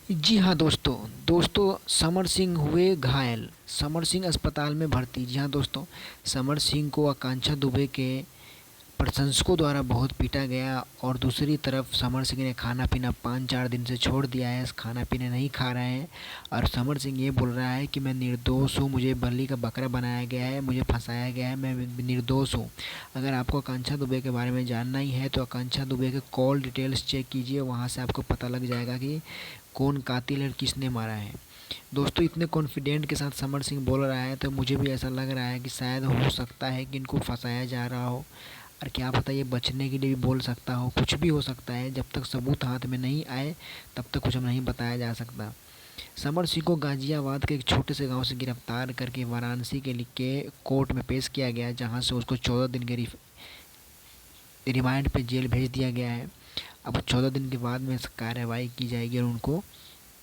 जी हाँ दोस्तों। समर सिंह हुए घायल, समर सिंह अस्पताल में भर्ती। जी हाँ दोस्तों, समर सिंह को आकांक्षा दुबे के प्रशंसकों द्वारा बहुत पीटा गया और दूसरी तरफ समर सिंह ने खाना पीना 5-4 दिन से छोड़ दिया है, खाना पीना नहीं खा रहे हैं। और समर सिंह ये बोल रहा है कि मैं निर्दोष हूँ, मुझे बल्ली का बकरा बनाया गया है, मुझे फंसाया गया है, मैं निर्दोष हूँ। अगर आपको आकांक्षा दुबे के बारे में जानना ही है तो आकांक्षा दुबे के कॉल डिटेल्स चेक कीजिए, वहाँ से आपको पता लग जाएगा कि कौन कातिल है और किसने मारा है। दोस्तों, इतने कॉन्फिडेंट के साथ समर सिंह बोल रहा है तो मुझे भी ऐसा लग रहा है कि शायद हो सकता है कि इनको फंसाया जा रहा हो। और क्या पता ये बचने के लिए भी बोल सकता हो, कुछ भी हो सकता है। जब तक सबूत हाथ में नहीं आए तब तक कुछ नहीं बताया जा सकता। समर सिंह को गाजियाबाद के एक छोटे से गांव से गिरफ्तार करके वाराणसी के कोर्ट में पेश किया गया, जहां से उसको 14 दिन के रिमांड पे जेल भेज दिया गया है। अब 14 दिन के बाद में कार्रवाई की जाएगी और उनको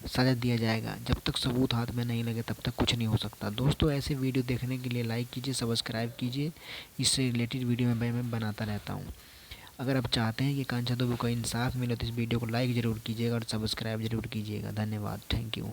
सजा दिया जाएगा। जब तक सबूत हाथ में नहीं लगे तब तक कुछ नहीं हो सकता। दोस्तों, ऐसे वीडियो देखने के लिए लाइक कीजिए, सब्सक्राइब कीजिए। इससे रिलेटेड वीडियो मैं बनाता रहता हूँ। अगर आप चाहते हैं कि कांचा दुबे को इंसाफ मिले तो इस वीडियो को लाइक ज़रूर कीजिएगा और सब्सक्राइब ज़रूर कीजिएगा। धन्यवाद। Thank you.